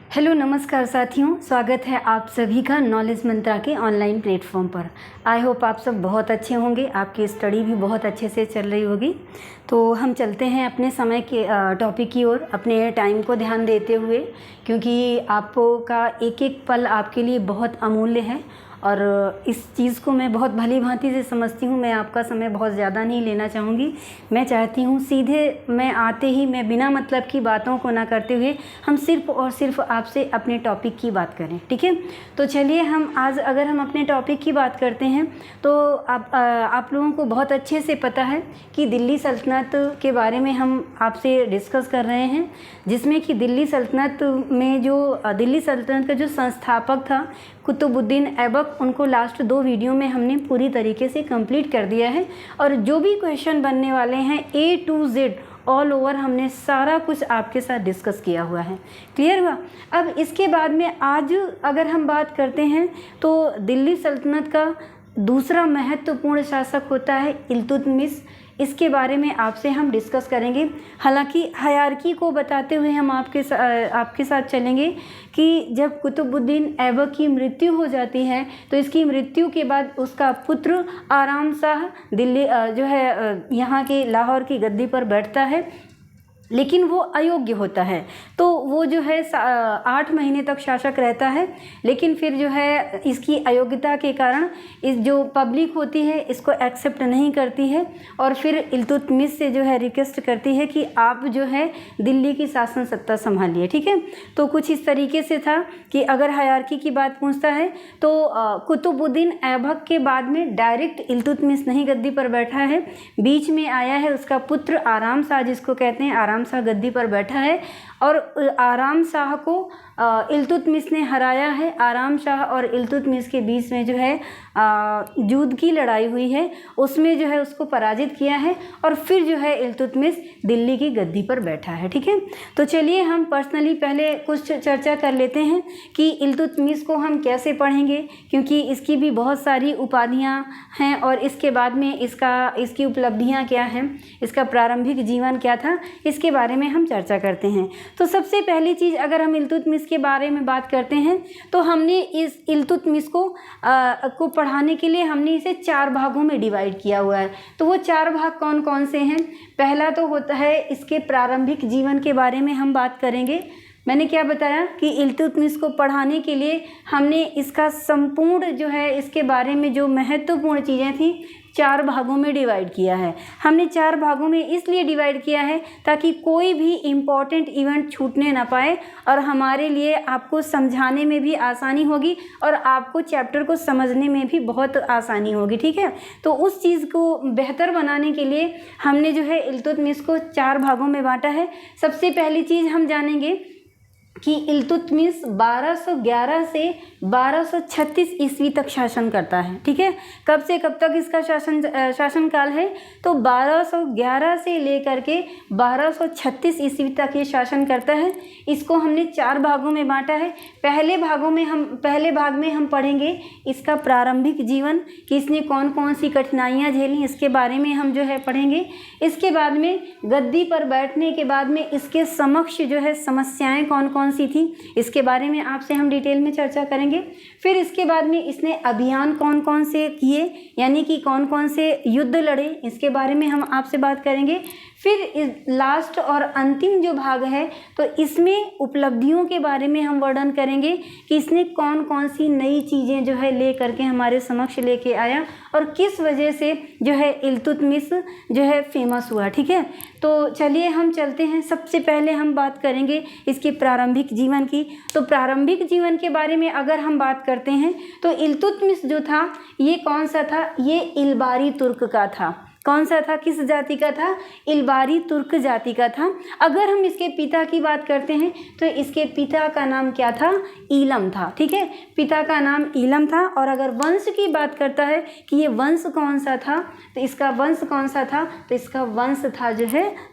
Hello नमस्कार साथियों, स्वागत है आप सभी का नॉलेज मंत्रा के ऑनलाइन प्लेटफॉर्म पर। आई होप आप सब बहुत अच्छे होंगे, आपकी स्टडी भी बहुत अच्छे से चल रही होगी। तो हम चलते हैं अपने समय के टॉपिक की ओर, अपने टाइम को ध्यान देते हुए, क्योंकि आपका एक एक पल आपके लिए बहुत अमूल्य है और इस चीज़ को मैं बहुत भली भांति से समझती हूँ। मैं आपका समय बहुत ज़्यादा नहीं लेना चाहूँगी। मैं चाहती हूँ सीधे मैं आते ही मैं बिना मतलब की बातों को ना करते हुए हम सिर्फ़ और सिर्फ आपसे अपने टॉपिक की बात करें, ठीक है। तो चलिए हम आज अगर हम अपने टॉपिक की बात करते हैं तो आप लोगों को बहुत अच्छे से पता है कि दिल्ली सल्तनत के बारे में हम आपसे डिस्कस कर रहे हैं, जिसमें कि दिल्ली सल्तनत का जो संस्थापक था कुतुबुद्दीन ऐबक, उनको लास्ट 2 वीडियो में हमने पूरी तरीके से कंप्लीट कर दिया है। और जो भी क्वेश्चन बनने वाले हैं A to Z all over हमने सारा कुछ आपके साथ डिस्कस किया हुआ है। क्लियर हुआ। अब इसके बाद में आज अगर हम बात करते हैं तो दिल्ली सल्तनत का दूसरा महत्वपूर्ण शासक होता है इल्तुतमिश। इसके बारे में आपसे हम डिस्कस करेंगे। हालांकि हायरार्की को बताते हुए हम आपके साथ चलेंगे कि जब कुतुबुद्दीन ऐबक की मृत्यु हो जाती है तो इसकी मृत्यु के बाद उसका पुत्र आराम शाह दिल्ली यहाँ के लाहौर की गद्दी पर बैठता है, लेकिन वो अयोग्य होता है। तो वो 8 महीने तक शासक रहता है, लेकिन फिर इसकी अयोग्यता के कारण इस जो पब्लिक होती है इसको एक्सेप्ट नहीं करती है और फिर इल्तुतमिश से रिक्वेस्ट करती है कि आप दिल्ली की शासन सत्ता संभालिए, ठीक है। तो कुछ इस तरीके से था कि अगर हायरार्की की बात पूछता है तो कुतुबुद्दीन ऐबक के बाद में डायरेक्ट इल्तुतमिश नहीं गद्दी पर बैठा है, बीच में आया है उसका पुत्र आराम शाह, जिसको कहते हैं आराम शाह गद्दी पर बैठा है और आराम शाह को इल्तुतमिश ने हराया है। आराम शाह और इल्तुतमिश के बीच में युद्ध की लड़ाई हुई है, उसमें उसको पराजित किया है और फिर इल्तुतमिश दिल्ली की गद्दी पर बैठा है, ठीक है। तो चलिए हम पर्सनली पहले कुछ चर्चा कर लेते हैं कि इल्तुतमिश को हम कैसे पढ़ेंगे, क्योंकि इसकी भी बहुत सारी उपाधियां हैं और इसके बाद में इसकी उपलब्धियां क्या हैं, इसका प्रारंभिक जीवन क्या था, इसके बारे में हम चर्चा करते हैं। तो सबसे पहली चीज़ अगर हम इल्तुतमिश के बारे में बात करते हैं तो हमने इस इल्तुतमिश को पढ़ाने के लिए हमने इसे 4 भागों में डिवाइड किया हुआ है। तो वो 4 भाग कौन कौन से हैं? पहला तो होता है इसके प्रारंभिक जीवन के बारे में हम बात करेंगे। मैंने क्या बताया कि इल्तुतमिश को पढ़ाने के लिए हमने इसका संपूर्ण इसके बारे में जो महत्वपूर्ण चीज़ें थी 4 भागों में डिवाइड किया है। हमने 4 भागों में इसलिए डिवाइड किया है ताकि कोई भी इम्पॉर्टेंट इवेंट छूटने ना पाए और हमारे लिए आपको समझाने में भी आसानी होगी और आपको चैप्टर को समझने में भी बहुत आसानी होगी, ठीक है। तो उस चीज़ को बेहतर बनाने के लिए हमने इल्तुतमिश को 4 भागों में बांटा है। सबसे पहली चीज़ हम जानेंगे कि इल्तुतमिश 1211 से 1236 ईस्वी तक शासन करता है, ठीक है। कब से कब तक इसका शासनकाल है? तो 1211 से लेकर के 1236 ईस्वी तक ये शासन करता है। इसको हमने 4 भागों में बांटा है। पहले भाग में हम पढ़ेंगे इसका प्रारंभिक जीवन कि इसने कौन कौन सी कठिनाइयाँ झेली, इसके बारे में हम पढ़ेंगे। इसके बाद में गद्दी पर बैठने के बाद में इसके समक्ष समस्याएं कौन कौन सी थी, इसके बारे में आपसे हम डिटेल में चर्चा करेंगे। फिर इसके बाद में इसने अभियान कौन कौन से किए, यानी कि कौन कौन से युद्ध लड़े, इसके बारे में हम आपसे बात करेंगे। फिर लास्ट और अंतिम जो भाग है तो इसमें उपलब्धियों के बारे में हम वर्णन करेंगे कि इसने कौन कौन सी नई चीज़ें ले करके हमारे समक्ष लेके आया और किस वजह से इल्तुतमिश फेमस हुआ, ठीक है। तो चलिए हम चलते हैं। सबसे पहले हम बात करेंगे इसके प्रारंभिक जीवन की। तो प्रारंभिक जीवन के बारे में अगर हम बात करते हैं तो इल्तुतमिश जो था ये कौन सा था? ये इल्बारी तुर्क का था। कौन सा था? किस जाति का था? इल्बारी तुर्क जाति का था। अगर हम इसके पिता की बात करते हैं तो इसके पिता का नाम क्या था? ईलम था, ठीक है। पिता का नाम ईलम था। और अगर वंश की बात करता है कि ये वंश कौन सा था, तो इसका वंश कौन सा था? तो इसका वंश था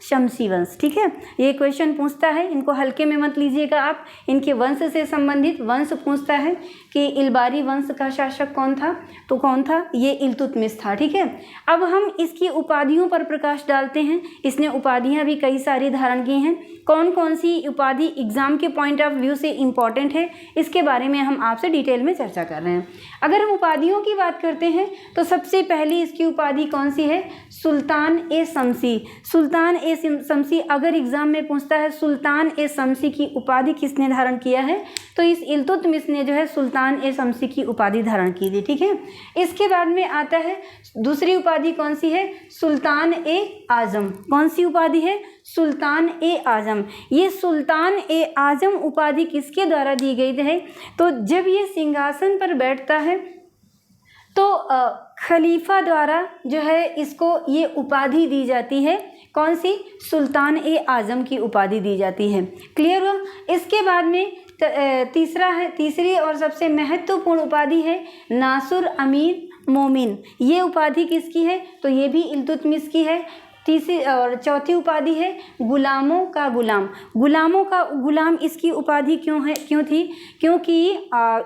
शमसी वंश, ठीक है। ये क्वेश्चन पूछता है, इनको हल्के में मत लीजिएगा आप। इनके वंश से संबंधित वंश पूछता है कि इल्बारी वंश का शासक कौन था, तो कौन था? ये इल्तुतमिश था, ठीक है। अब हम इसकी इसकी उपाधियों पर प्रकाश डालते हैं। इसने उपाधियां भी कई सारी धारण की हैं। कौन कौन सी उपाधि एग्जाम के पॉइंट ऑफ व्यू से इम्पॉर्टेंट है, इसके बारे में हम आपसे डिटेल में चर्चा कर रहे हैं। अगर हम उपाधियों की बात करते हैं तो सबसे पहली इसकी उपाधि कौन सी है? सुल्तान ए शमसी। सुल्तान ए शमसी, अगर एग्जाम में पूछता है सुल्तान ए शमसी की उपाधि किसने धारण किया है, तो इस इल्तुतमिश ने जो है सुल्तान ए शमसी की उपाधि धारण की थी। ठीक है, इसके बाद में आता है दूसरी उपाधि कौन सी है? सुल्तान ए आजम। कौन सी उपाधि है? सुल्तान ए आजम। ये सुल्तान ए आजम उपाधि किसके द्वारा दी गई है? तो जब ये सिंहासन पर बैठता है तो खलीफा द्वारा जो है इसको ये उपाधि दी जाती है। कौन सी? सुल्तान ए आजम की उपाधि दी जाती है। क्लियर हुआ? इसके बाद में तीसरी और सबसे महत्वपूर्ण उपाधि है नासुर अमीर मोमिन। ये उपाधि किसकी है? तो ये भी इल्तुतमिश की है। तीसरी और चौथी उपाधि है गुलामों का गुलाम। गुलामों का गुलाम इसकी उपाधि क्यों थी? क्योंकि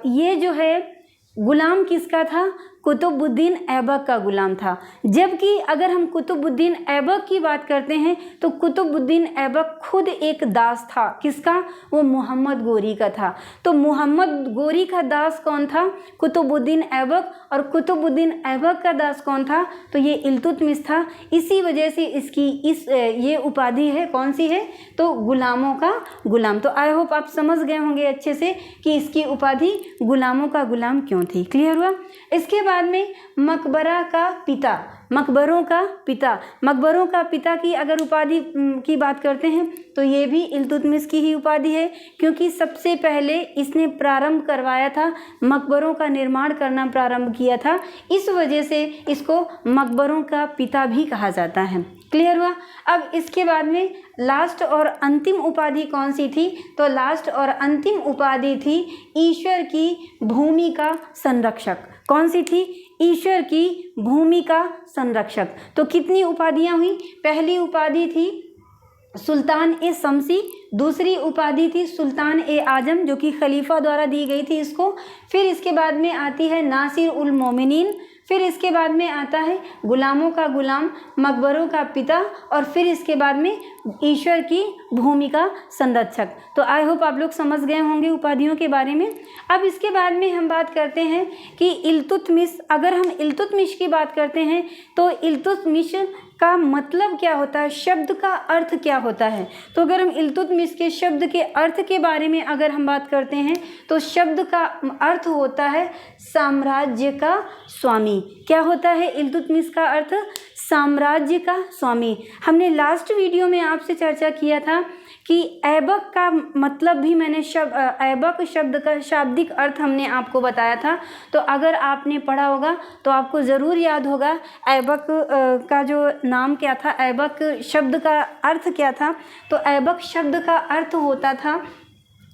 ये जो है गुलाम किसका था? कुतुबुद्दीन ऐबक का गुलाम था। जबकि अगर हम कुतुबुद्दीन ऐबक की बात करते हैं तो कुतुबुद्दीन ऐबक खुद एक दास था। किसका? वो मोहम्मद गोरी का था। तो मोहम्मद गोरी का दास कौन था? कुतुबुद्दीन ऐबक। और कुतुबुद्दीन ऐबक का दास कौन था? तो ये इल्तुतमिश था। इसी वजह से इसकी ये उपाधि है, कौन सी है? तो गुलामों का गुलाम। तो आई होप आप समझ गए होंगे अच्छे से कि इसकी उपाधि गुलामों का गुलाम क्यों थी। क्लियर हुआ? इसके बाद में मकबरा का पिता। मकबरों का पिता। मकबरों का पिता की अगर उपाधि की बात करते हैं तो ये भी इल्तुतमिश की ही उपाधि है, क्योंकि सबसे पहले इसने प्रारंभ करवाया था, मकबरों का निर्माण करना प्रारंभ किया था। इस वजह से इसको मकबरों का पिता भी कहा जाता है। क्लियर हुआ? अब इसके बाद में लास्ट और अंतिम उपाधि कौन सी थी? तो लास्ट और अंतिम उपाधि थी ईश्वर की भूमि का संरक्षक। कौन सी थी? ईश्वर की भूमि का संरक्षक। तो कितनी उपाधियां हुई? पहली उपाधि थी सुल्तान ए शमसी, दूसरी उपाधि थी सुल्तान ए आजम जो कि खलीफा द्वारा दी गई थी इसको। फिर इसके बाद में आती है नासिर उल मोमिनीन। फिर इसके बाद में आता है गुलामों का गुलाम, मकबरों का पिता, और फिर इसके बाद में ईश्वर की भूमि का संरक्षक। तो आई होप आप लोग समझ गए होंगे उपाधियों के बारे में। अब इसके बाद में हम बात करते हैं कि इल्तुतमिश। अगर हम इल्तुतमिश की बात करते हैं तो इल्तुतमिश का मतलब क्या होता है, शब्द का अर्थ क्या होता है। तो अगर हम इल्तुतमिश के शब्द के अर्थ के बारे में अगर हम बात करते हैं तो शब्द का अर्थ होता है साम्राज्य का स्वामी। क्या होता है इल्तुतमिश का अर्थ? साम्राज्य का स्वामी। हमने लास्ट वीडियो में आपसे चर्चा किया था कि ऐबक का मतलब भी मैंने ऐबक शब्द का शाब्दिक अर्थ हमने आपको बताया था। तो अगर आपने पढ़ा होगा तो आपको ज़रूर याद होगा ऐबक का जो नाम क्या था, ऐबक शब्द का अर्थ क्या था। तो ऐबक शब्द का अर्थ होता था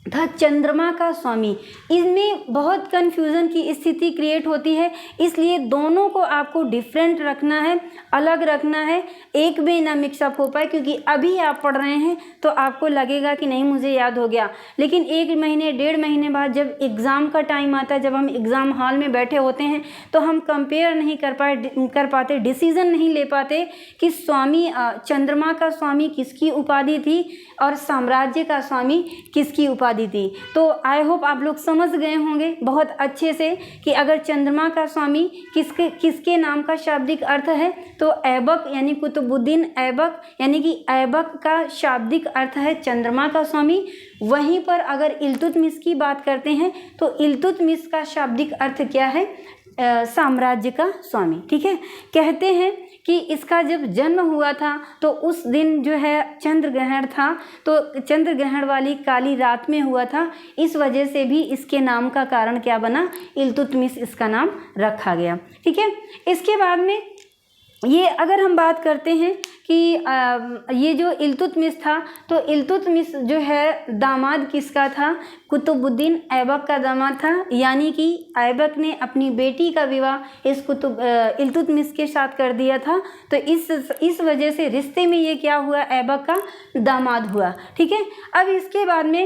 चंद्रमा का स्वामी। इसमें बहुत कन्फ्यूज़न की स्थिति क्रिएट होती है, इसलिए दोनों को आपको डिफरेंट रखना है, अलग रखना है, एक में ना मिक्सअप हो पाए। क्योंकि अभी आप पढ़ रहे हैं तो आपको लगेगा कि नहीं मुझे याद हो गया, लेकिन 1 महीने 1.5 महीने बाद जब एग्ज़ाम का टाइम आता है, जब हम एग्ज़ाम हॉल में बैठे होते हैं तो हम कंपेयर नहीं कर पाते, डिसीज़न नहीं ले पाते कि स्वामी चंद्रमा का स्वामी किसकी उपाधि थी और साम्राज्य का स्वामी किसकी उपाधि थी। तो आई होप आप लोग समझ गए होंगे बहुत अच्छे से कि अगर चंद्रमा का स्वामी किसके नाम का शाब्दिक अर्थ है तो ऐबक यानी कुतुबुद्दीन ऐबक, यानी कि ऐबक का शाब्दिक अर्थ है चंद्रमा का स्वामी। वहीं पर अगर इल्तुतमिश की बात करते हैं तो इल्तुतमिश का शाब्दिक अर्थ क्या है? साम्राज्य का स्वामी। ठीक है, कहते हैं कि इसका जब जन्म हुआ था तो उस दिन जो है चंद्र ग्रहण था, तो चंद्र ग्रहण वाली काली रात में हुआ था। इस वजह से भी इसके नाम का कारण क्या बना? इल्तुतमिश इसका नाम रखा गया। ठीक है, इसके बाद में ये अगर हम बात करते हैं कि ये जो इल्तुतमिश था तो इल्तुतमिश जो है दामाद किसका था? कुतुबुद्दीन ऐबक का दामाद था, यानी कि ऐबक ने अपनी बेटी का विवाह इस इल्तुतमिश के साथ कर दिया था। तो इस वजह से रिश्ते में ये क्या हुआ? ऐबक का दामाद हुआ। ठीक है, अब इसके बाद में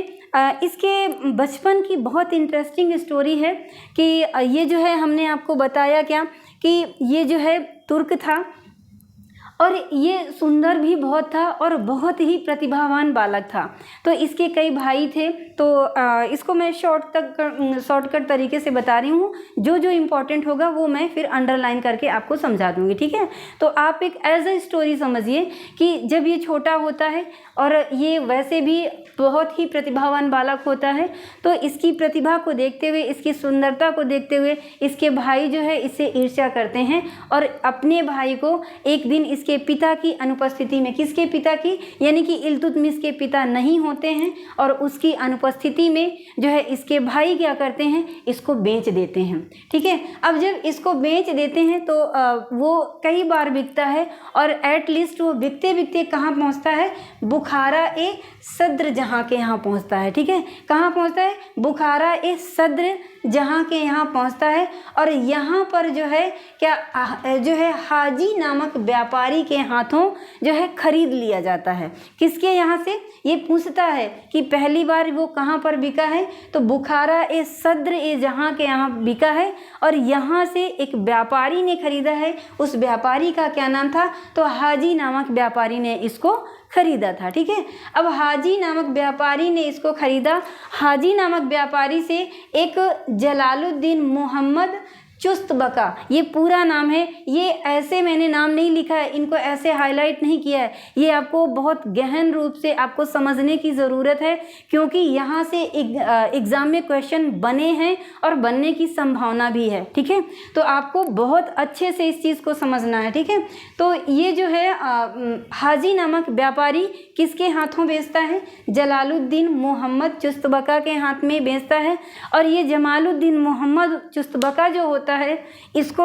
इसके बचपन की बहुत इंटरेस्टिंग स्टोरी है कि ये जो है हमने आपको बताया क्या कि ये जो है तुर्क था, और ये सुंदर भी बहुत था और बहुत ही प्रतिभावान बालक था। तो इसके कई भाई थे, तो इसको मैं शॉर्टकट तरीके से बता रही हूँ, जो जो इम्पोर्टेंट होगा वो मैं फिर अंडरलाइन करके आपको समझा दूँगी, ठीक है। तो आप एक एज ए स्टोरी समझिए कि जब ये छोटा होता है और ये वैसे भी बहुत ही प्रतिभावान बालक होता है, तो इसकी प्रतिभा को देखते हुए, इसकी सुंदरता को देखते हुए इसके भाई जो है इससे ईर्ष्या करते हैं और अपने भाई को एक दिन इसके पिता की अनुपस्थिति में, किसके पिता की, यानी कि इल्तुतमिश के पिता नहीं होते हैं और उसकी अनुपस्थिति में जो है इसके भाई क्या करते हैं, इसको बेच देते हैं, ठीक है। अब जब इसको बेच देते हैं तो वो कई बार बिकता है और एट लिस्ट वो बिकते बिकते कहाँ पहुँचता है, बुखारा ए सद्र जहाँ के यहाँ पहुँचता है, ठीक है। कहाँ पहुँचता है, बुखारा ए सद्र जहाँ के यहाँ पहुँचता है। और यहाँ पर जो है क्या जो है हाजी नामक व्यापारी के हाथों जो है खरीद लिया जाता है। किसके यहाँ से, ये पूछता है कि पहली बार वो कहाँ पर बिका है, तो बुखारा ए सद्र ए जहाँ के यहाँ बिका है और यहाँ से एक व्यापारी ने खरीदा है। उस व्यापारी का क्या नाम था, तो हाजी नामक व्यापारी ने इसको खरीदा था, ठीक है। अब हाजी नामक व्यापारी ने इसको खरीदा। हाजी नामक व्यापारी से एक जलालुद्दीन मोहम्मद चुस्तबका, ये पूरा नाम है, ये ऐसे मैंने नाम नहीं लिखा है, इनको ऐसे हाईलाइट नहीं किया है, ये आपको बहुत गहन रूप से आपको समझने की ज़रूरत है, क्योंकि यहाँ से एग्ज़ाम में क्वेश्चन बने हैं और बनने की संभावना भी है, ठीक है। तो आपको बहुत अच्छे से इस चीज़ को समझना है, ठीक है। तो ये जो है हाजी नामक व्यापारी किसके हाथों बेचता है, जलालुद्दीन मोहम्मद चुस्तबका के हाथ में बेचता है। और ये जमालुद्दीन मोहम्मद चुस्तबका जो होता है इसको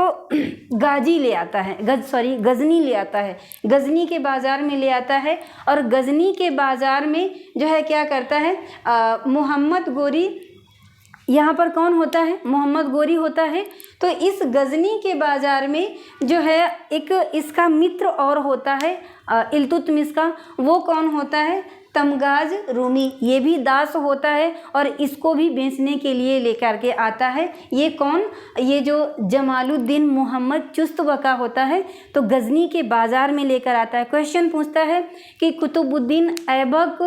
गजनी ले आता है, गजनी के बाज़ार में ले आता है। और गजनी के बाज़ार में जो है क्या करता है, मोहम्मद गोरी, यहाँ पर कौन होता है, मोहम्मद गोरी होता है। तो इस गजनी के बाज़ार में जो है एक इसका मित्र और होता है इल्तुतमिश का, वो कौन होता है, तमगाज रूमी, ये भी दास होता है और इसको भी बेचने के लिए लेकर के आता है। ये कौन, ये जो जमालुद्दीन मोहम्मद चुस्तबका होता है, तो गजनी के बाज़ार में लेकर आता है। क्वेश्चन पूछता है कि कुतुबुद्दीन ऐबक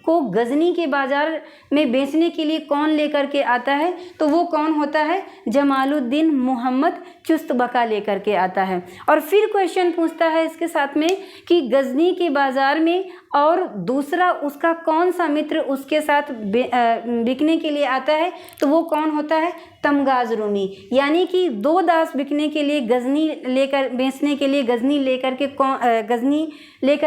को गजनी के बाज़ार में बेचने के लिए कौन लेकर के आता है, तो वो कौन होता है, जमालुद्दीन मोहम्मद चुस्तबका लेकर के आता है। और फिर क्वेश्चन पूछता है इसके साथ में कि गजनी के बाज़ार में और दूसरा उसका कौन सा मित्र उसके साथ बिकने के लिए आता है, तो वो कौन होता है, तमगाज रूमी। यानी कि दो दास बिकने के लिए गजनी लेकर, बेचने के लिए गजनी लेकर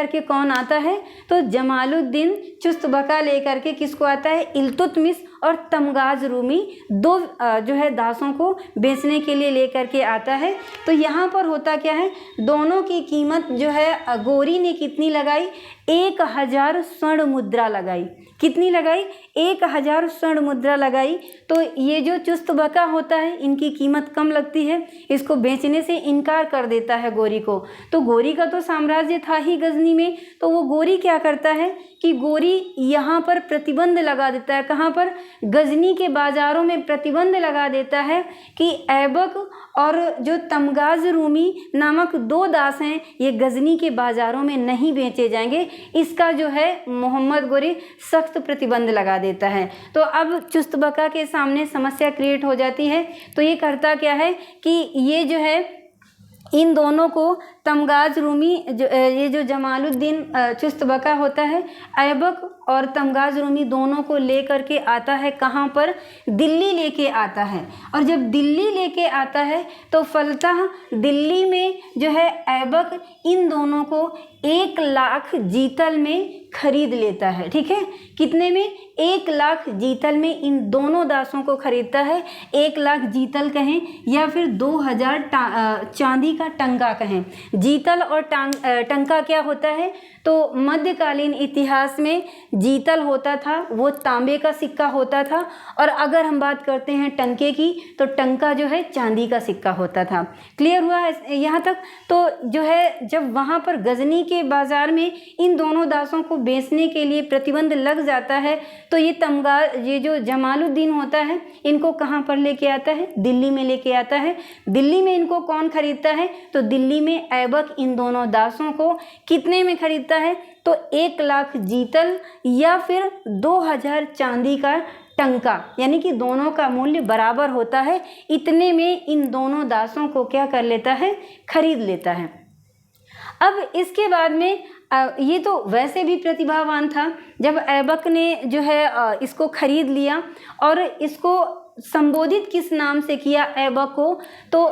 के कौन आता है, तो जमालुद्दीन चुस्तबका लेकर के किसको आता है, इल्तुतमिश और तमगाज रूमी, दो जो है दासों को बेचने के लिए लेकर के आता है। तो यहाँ पर होता क्या है, दोनों की कीमत जो है गोरी ने कितनी लगाई, 1000 स्वर्ण मुद्रा लगाई। कितनी लगाई, 1000 स्वर्ण मुद्रा लगाई। तो ये जो चुस्तबका होता है इनकी कीमत कम लगती है, इसको बेचने से इनकार कर देता है गोरी को। तो गोरी का तो साम्राज्य था ही गजनी में, तो वो गोरी क्या करता है कि गोरी यहाँ पर प्रतिबंध लगा देता है। कहाँ पर, गजनी के बाज़ारों में प्रतिबंध लगा देता है कि ऐबक और जो तमगाज रूमी नामक दो दास हैं, ये गजनी के बाज़ारों में नहीं बेचे जाएंगे। इसका जो है मोहम्मद गोरी सख्त प्रतिबंध लगा देता है। तो अब चुस्तबका के सामने समस्या क्रिएट हो जाती है। तो ये करता क्या है कि ये जो है इन दोनों को, तमगाज रूमी ये जो जमालुद्दीन चुस्तबका होता है, ऐबक और तमगाज रूमी दोनों को लेकर के आता है। कहाँ पर, दिल्ली लेके आता है। और जब दिल्ली लेके आता है तो फलतः दिल्ली में जो है ऐबक इन दोनों को 1 लाख जीतल में खरीद लेता है, ठीक है। कितने में, 1 लाख जीतल में इन दोनों दासों को खरीदता है। 1 लाख जीतल कहें या फिर 2000 चांदी का टंका कहें। जीतल और टंका क्या होता है, तो मध्यकालीन इतिहास में जीतल होता था वो तांबे का सिक्का होता था, और अगर हम बात करते हैं टंके की तो टंका जो है चांदी का सिक्का होता था। क्लियर हुआ यहाँ तक। तो जो है जब वहाँ पर गजनी के बाज़ार में इन दोनों दासों को बेचने के लिए प्रतिबंध लग जाता है, तो ये जो जमालुद्दीन होता है इनको कहाँ पर लेके आता है, दिल्ली में लेके आता है। दिल्ली में इनको कौन खरीदता है, तो दिल्ली में ऐबक इन दोनों दासों को कितने में खरीदता है? तो 1 लाख जीतल या फिर 2000 चांदी का टंका, यानी कि दोनों का मूल्य बराबर होता है, इतने में इन दोनों दासों को क्या कर लेता है? खरीद लेता है। अब इसके बाद में ये तो वैसे भी प्रतिभावान था। जब ऐबक ने जो है इसको खरीद लिया और इसको संबोधित किस नाम से किया ऐबक को? तो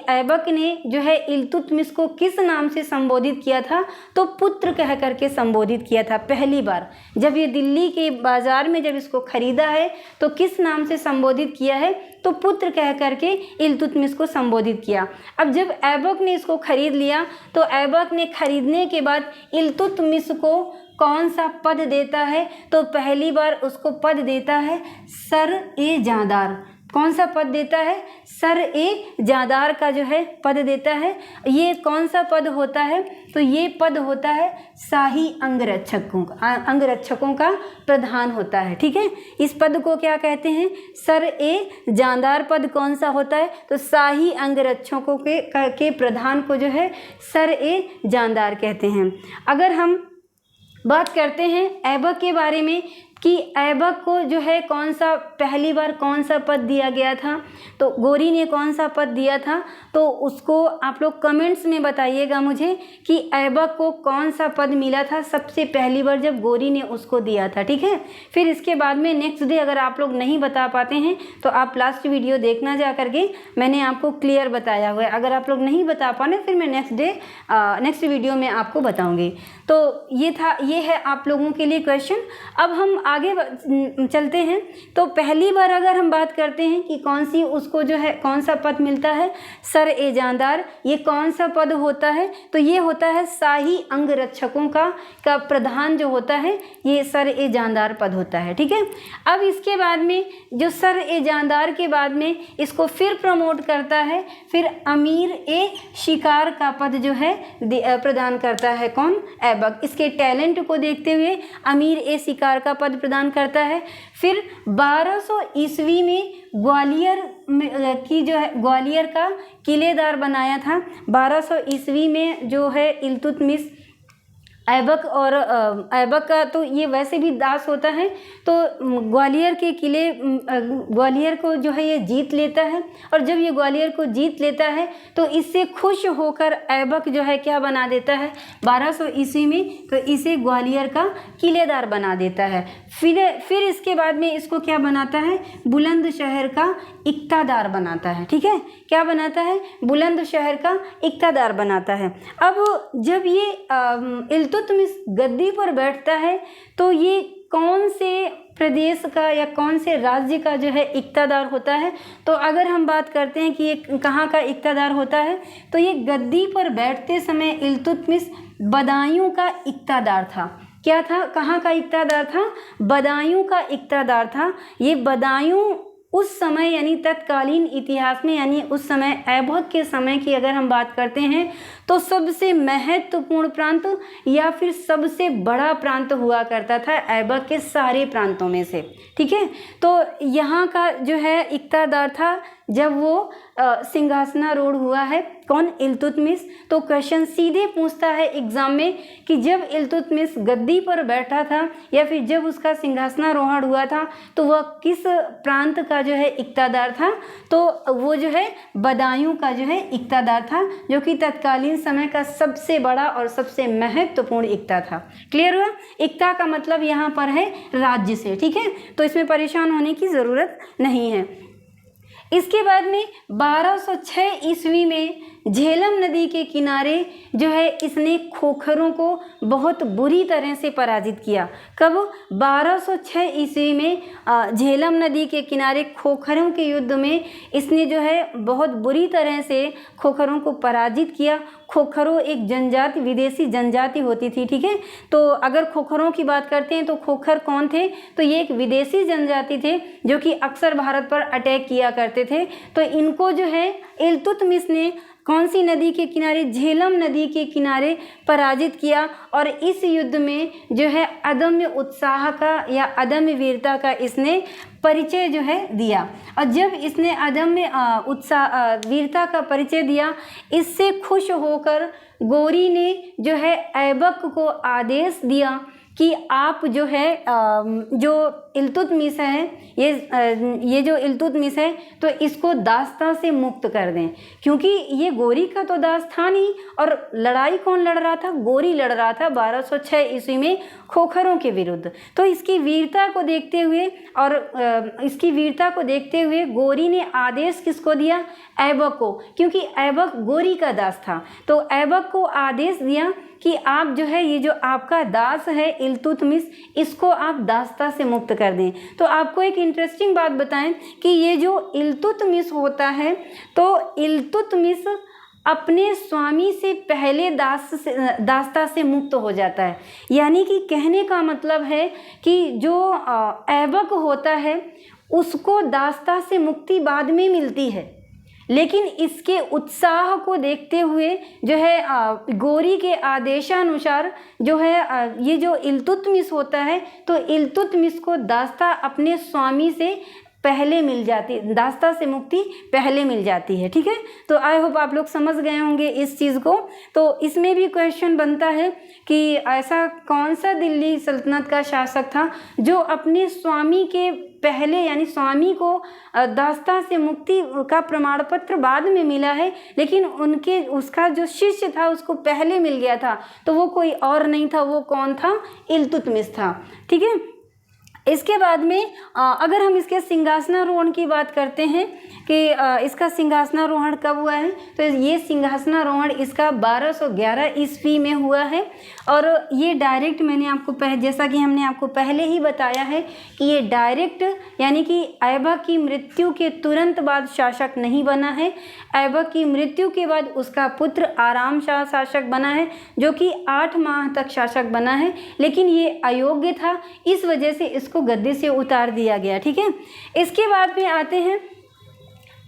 ऐबक ने जो है इल्तुतमिश को किस नाम से संबोधित किया था? तो पुत्र कह करके संबोधित किया था। पहली बार जब ये दिल्ली के बाजार में जब इसको खरीदा है तो किस नाम से संबोधित किया है? तो पुत्र कह करके इल्तुतमिश को संबोधित किया। अब जब ऐबक ने इसको खरीद लिया तो ऐबक ने खरीदने के बाद इल्तुतमिश को कौन सा पद देता है? तो पहली बार उसको पद देता है सर-ए-जादार। कौन सा पद देता है? सर-ए-जादार का जो है पद देता है। ये कौन सा पद होता है? तो ये पद होता है शाही अंगरक्षकों का प्रधान होता है। ठीक है, इस पद को क्या कहते हैं? सर-ए-जादार पद कौन सा होता है? तो शाही अंगरक्षकों के प्रधान को जो है सर-ए-जादार कहते हैं। अगर हम बात करते हैं ऐबक के बारे में कि ऐबक को जो है कौन सा पहली बार कौन सा पद दिया गया था? तो गोरी ने कौन सा पद दिया था? तो उसको आप लोग कमेंट्स में बताइएगा मुझे कि ऐबक को कौन सा पद मिला था सबसे पहली बार जब गोरी ने उसको दिया था। ठीक है, फिर इसके बाद में नेक्स्ट डे अगर आप लोग नहीं बता पाते हैं तो आप लास्ट वीडियो देखना जा करके, मैंने आपको क्लियर बताया हुआ है। अगर आप लोग नहीं बता पाने फिर मैं नेक्स्ट वीडियो में आपको बताऊँगी। तो ये है आप लोगों के लिए क्वेश्चन। अब हम आगे चलते हैं। तो पहली बार अगर हम बात करते हैं कि कौन सी उसको जो है कौन सा पद मिलता है? सर-ए-जादार। ये कौन सा पद होता है? तो ये होता है शाही अंगरक्षकों का प्रधान जो होता है, ये सर-ए-जादार पद होता है। ठीक है, अब इसके बाद में जो सर-ए-जादार के बाद में इसको फिर प्रमोट करता है, फिर अमीर-ए-शिकार का पद जो है प्रदान करता है। कौन? ऐबक। इसके टैलेंट को देखते हुए अमीर-ए-शिकार का पद प्रदान करता है। फिर 1200 ईस्वी में ग्वालियर की जो है ग्वालियर का किलेदार बनाया था। 1200 ईस्वी में जो है इल्तुतमिश ऐबक और ऐबक का तो ये वैसे भी दास होता है, तो ग्वालियर के किले ग्वालियर को जो है ये जीत लेता है। और जब ये ग्वालियर को जीत लेता है तो इससे खुश होकर ऐबक जो है क्या बना देता है 1200 ईस्वी में? तो इसे ग्वालियर का किलेदार बना देता है। फिर इसके बाद में इसको क्या बनाता है? बुलंदशहर का इक्तादार बनाता है। ठीक है, क्या बनाता है? बुलंदशहर का इक्तादार बनाता है। अब जब ये इल्तुतमिश गद्दी पर बैठता है तो ये कौन से प्रदेश का या कौन से राज्य का जो है इक्तादार होता है? तो अगर हम बात करते हैं कि ये कहाँ का इक्तादार होता है, तो ये गद्दी पर बैठते समय इल्तुतमिश बदायूं का इक्तादार था। क्या था? कहाँ का इक्तादार था? बदायूं का इक्तादार था। ये बदायूं उस समय यानी तत्कालीन इतिहास में यानी उस समय ऐबक के समय की अगर हम बात करते हैं तो सबसे महत्वपूर्ण प्रांत या फिर सबसे बड़ा प्रांत हुआ करता था ऐबक के सारे प्रांतों में से। ठीक है, तो यहाँ का जो है इक्तादार था जब वो सिंहासनारूढ़ हुआ है। कौन? इल्तुतमिश। तो क्वेश्चन सीधे पूछता है एग्जाम में कि जब इल्तुतमिश गद्दी पर बैठा था या फिर जब उसका सिंहासनारोहण हुआ था तो वह किस प्रांत का जो है इक्तादार था? तो वो जो है बदायूं का जो है इक्तादार था, जो कि तत्कालीन समय का सबसे बड़ा और सबसे महत्वपूर्ण इक्ता था। क्लियर हुआ? इक्ता का मतलब यहाँ पर है राज्य से। ठीक है, तो इसमें परेशान होने की ज़रूरत नहीं है। इसके बाद में 1206 ईस्वी में झेलम नदी के किनारे जो है इसने खोखरों को बहुत बुरी तरह से पराजित किया। कब? 1206 ईस्वी में झेलम नदी के किनारे खोखरों के युद्ध में इसने जो है बहुत बुरी तरह से खोखरों को पराजित किया। खोखरों एक जनजाति, विदेशी जनजाति होती थी। ठीक है, तो अगर खोखरों की बात करते हैं तो खोखर कौन थे? तो ये एक विदेशी जनजाति थे जो कि अक्सर भारत पर अटैक किया करते थे। तो इनको जो है इल्तुतमिश ने कौन सी नदी के किनारे? झेलम नदी के किनारे पराजित किया। और इस युद्ध में जो है अदम्य उत्साह का या अदम्य वीरता का इसने परिचय जो है दिया। और जब इसने अदम्य वीरता का परिचय दिया, इससे खुश होकर गौरी ने जो है ऐबक को आदेश दिया कि आप जो है जो इल्तुतमिश है, ये जो इल्तुतमिश है तो इसको दास्ता से मुक्त कर दें, क्योंकि ये गौरी का तो दास था नहीं। और लड़ाई कौन लड़ रहा था? गौरी लड़ रहा था 1206 ईस्वी में खोखरों के विरुद्ध। तो इसकी वीरता को देखते हुए गौरी ने आदेश किसको दिया? ऐबक को, क्योंकि ऐबक गौरी का दास था। तो ऐबक को आदेश दिया कि आप जो है ये जो आपका दास है इल्तुतमिश, इसको आप दास्ता से मुक्त कर दें। तो आपको एक इंटरेस्टिंग बात बताएं कि ये जो इल्तुतमिश होता है, तो इल्तुतमिश अपने स्वामी से पहले दास्ता से मुक्त हो जाता है। यानी कि कहने का मतलब है कि जो ऐबक होता है उसको दास्ता से मुक्ति बाद में मिलती है, लेकिन इसके उत्साह को देखते हुए जो है गौरी के आदेशानुसार जो है ये जो इल्तुतमिश होता है, तो इल्तुतमिश को दास्ता अपने स्वामी से पहले मिल जाती, दास्ता से मुक्ति पहले मिल जाती है। ठीक है, तो आई होप आप लोग समझ गए होंगे इस चीज़ को। तो इसमें भी क्वेश्चन बनता है कि ऐसा कौन सा दिल्ली सल्तनत का शासक था जो अपने स्वामी के पहले, यानी स्वामी को दास्ता से मुक्ति का प्रमाण पत्र बाद में मिला है, लेकिन उसका जो शिष्य था उसको पहले मिल गया था। तो वो कोई और नहीं था, वो कौन था? इल्तुतमिश था। ठीक है, इसके बाद में अगर हम इसके सिंहासनारोहण की बात करते हैं कि इसका सिंहासनारोहण कब हुआ है, तो ये सिंहासनारोहण इसका 1211 ईस्वी में हुआ है। और ये डायरेक्ट मैंने आपको जैसा कि हमने आपको पहले ही बताया है कि ये डायरेक्ट यानी कि ऐबक की मृत्यु के तुरंत बाद शासक नहीं बना है। ऐबक की मृत्यु के बाद उसका पुत्र आराम शाह शासक बना है, जो कि 8 माह तक शासक बना है, लेकिन ये अयोग्य था, इस वजह से इसको गद्दी से उतार दिया गया। ठीक है, इसके बाद में आते हैं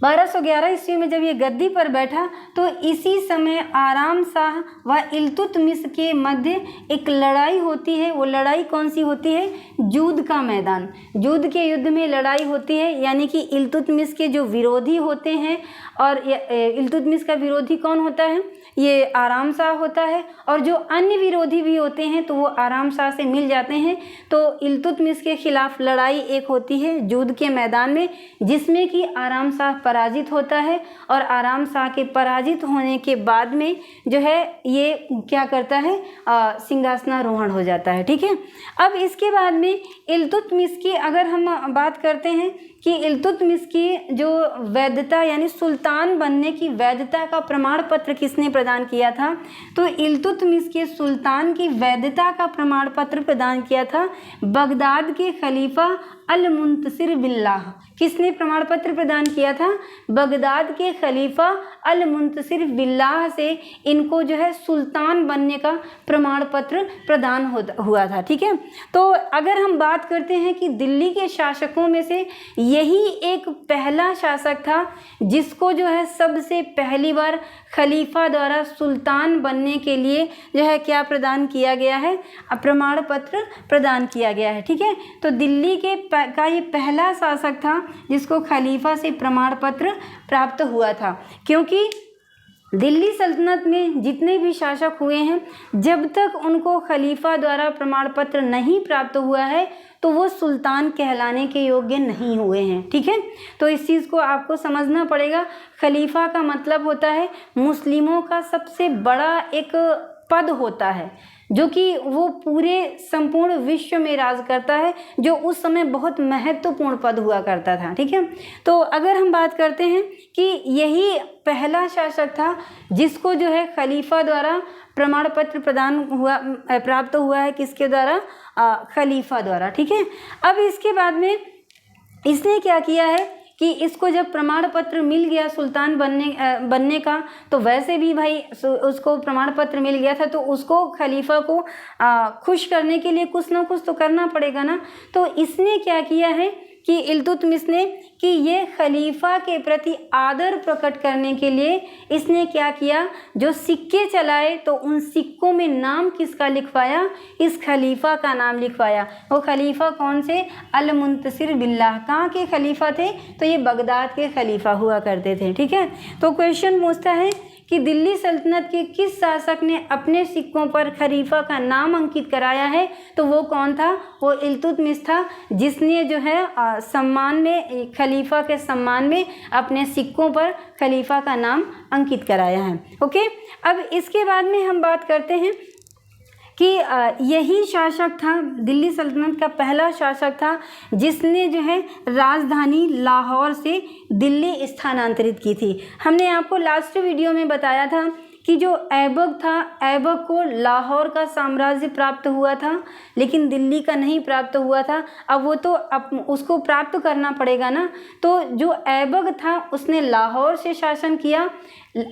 1211 ईस्वी में जब ये गद्दी पर बैठा, तो इसी समय आराम शाह व इल्तुतमिश के मध्य एक लड़ाई होती है। वो लड़ाई कौन सी होती है? जूद का मैदान, जूद के युद्ध में लड़ाई होती है। यानी कि इल्तुतमिश के जो विरोधी होते हैं, और इल्तुतमिश का विरोधी कौन होता है? ये आराम शाह होता है। और जो अन्य विरोधी भी होते हैं तो वो आराम शाह से मिल जाते हैं। तो इल्तुतमिश के खिलाफ लड़ाई एक होती है जूद के मैदान में, जिसमें कि आराम शाह पराजित होता है। और आराम शाह के पराजित होने के बाद में जो है ये क्या करता है? सिंहासनारोहण हो जाता है। ठीक है, अब इसके बाद में इल्तुतमिश की अगर हम बात करते हैं कि इल्तुतमिश की जो वैधता यानी सुल्तान बनने की वैधता का प्रमाण पत्र किसने प्रदान किया था, तो इल्तुतमिश के सुल्तान की वैधता का प्रमाण पत्र प्रदान किया था बगदाद के खलीफा अल मुंतसिर बिल्लाह। किसने प्रमाण पत्र प्रदान किया था? बगदाद के खलीफा अल मुंतसिर बिल्लाह से इनको जो है सुल्तान बनने का प्रमाण पत्र प्रदान हुआ था। ठीक है, तो अगर हम बात करते हैं कि दिल्ली के शासकों में से यही एक पहला शासक था जिसको जो है सबसे पहली बार खलीफा द्वारा सुल्तान बनने के लिए जो है क्या प्रदान किया गया है? प्रमाण पत्र प्रदान किया गया है। ठीक है, तो दिल्ली का ये पहला शासक था जिसको खलीफा से प्रमाण पत्र प्राप्त हुआ था। क्योंकि दिल्ली सल्तनत में जितने भी शासक हुए हैं, जब तक उनको खलीफा द्वारा प्रमाण पत्र नहीं प्राप्त हुआ है तो वो सुल्तान कहलाने के योग्य नहीं हुए हैं। ठीक है, तो इस चीज़ को आपको समझना पड़ेगा। खलीफा का मतलब होता है मुस्लिमों का सबसे बड़ा एक पद होता है, जो कि वो पूरे संपूर्ण विश्व में राज करता है, जो उस समय बहुत महत्वपूर्ण पद हुआ करता था। ठीक है, तो अगर हम बात करते हैं कि यही पहला शासक था जिसको जो है खलीफा द्वारा प्रमाण पत्र प्राप्त हुआ है, किसके द्वारा? खलीफा द्वारा। ठीक है, अब इसके बाद में इसने क्या किया है कि इसको जब प्रमाण पत्र मिल गया सुल्तान बनने का, तो वैसे भी भाई उसको प्रमाण पत्र मिल गया था, तो उसको खलीफा को खुश करने के लिए कुछ ना कुछ तो करना पड़ेगा ना। तो इसने क्या किया है कि इल्तुतमिश ने कि ये खलीफा के प्रति आदर प्रकट करने के लिए इसने क्या किया, जो सिक्के चलाए तो उन सिक्कों में नाम किसका लिखवाया, इस खलीफा का नाम लिखवाया। वो खलीफा कौन से, अल मुंतसिर बिल्लाह। कहाँ के खलीफा थे, तो ये बगदाद के खलीफा हुआ करते थे। ठीक है, तो क्वेश्चन पूछता है कि दिल्ली सल्तनत के किस शासक ने अपने सिक्कों पर खलीफा का नाम अंकित कराया है, तो वो कौन था, वो इल्तुतमिश था, जिसने जो है सम्मान में, खलीफा के सम्मान में अपने सिक्कों पर खलीफा का नाम अंकित कराया है। ओके, अब इसके बाद में हम बात करते हैं कि यही शासक था, दिल्ली सल्तनत का पहला शासक था जिसने जो है राजधानी लाहौर से दिल्ली स्थानांतरित की थी। हमने आपको लास्ट वीडियो में बताया था कि जो ऐबक था, ऐबक को लाहौर का साम्राज्य प्राप्त हुआ था लेकिन दिल्ली का नहीं प्राप्त हुआ था। अब वो तो उसको प्राप्त करना पड़ेगा ना, तो जो ऐबक था उसने लाहौर से शासन किया।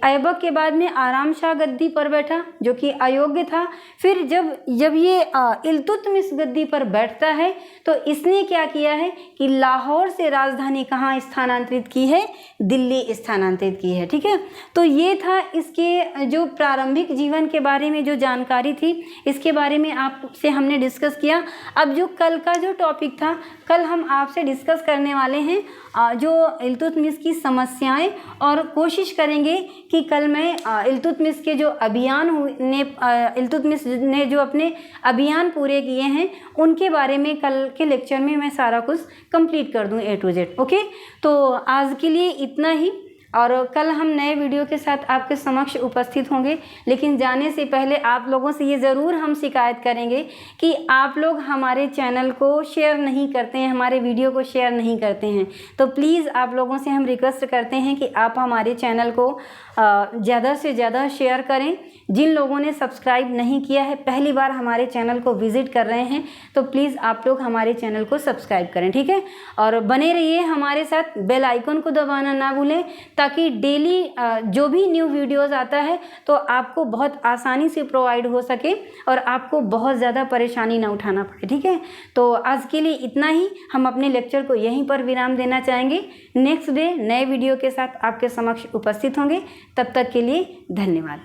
ऐबक के बाद में आराम शाह गद्दी पर बैठा जो कि अयोग्य था। फिर जब ये इल्तुतमिश गद्दी पर बैठता है तो इसने क्या किया है कि लाहौर से राजधानी कहाँ स्थानांतरित की है, दिल्ली स्थानांतरित की है। ठीक है, तो ये था इसके जो प्रारंभिक जीवन के बारे में जो जानकारी थी, इसके बारे में आपसे हमने डिस्कस किया। अब जो कल का जो टॉपिक था, कल हम आपसे डिस्कस करने वाले हैं जो इल्तुतमिश की समस्याएं, और कोशिश करेंगे कि कल मैं इल्तुतमिश के जो इल्तुतमिश ने जो अपने अभियान पूरे किए हैं उनके बारे में कल के लेक्चर में मैं सारा कुछ कंप्लीट कर दूं A to Z। ओके, तो आज के लिए इतना ही, और कल हम नए वीडियो के साथ आपके समक्ष उपस्थित होंगे। लेकिन जाने से पहले आप लोगों से ये ज़रूर हम शिकायत करेंगे कि आप लोग हमारे चैनल को शेयर नहीं करते हैं, हमारे वीडियो को शेयर नहीं करते हैं। तो प्लीज़ आप लोगों से हम रिक्वेस्ट करते हैं कि आप हमारे चैनल को ज़्यादा से ज़्यादा शेयर करें। जिन लोगों ने सब्सक्राइब नहीं किया है, पहली बार हमारे चैनल को विज़िट कर रहे हैं, तो प्लीज़ आप लोग हमारे चैनल को सब्सक्राइब करें। ठीक है, और बने रहिए हमारे साथ, बेल आइकन को दबाना ना भूलें ताकि डेली जो भी न्यू वीडियोज़ आता है तो आपको बहुत आसानी से प्रोवाइड हो सके और आपको बहुत ज़्यादा परेशानी ना उठाना पड़े। ठीक है, तो आज के लिए इतना ही, हम अपने लेक्चर को यहीं पर विराम देना चाहेंगे। नेक्स्ट डे नए वीडियो के साथ आपके समक्ष उपस्थित होंगे। तब तक के लिए धन्यवाद।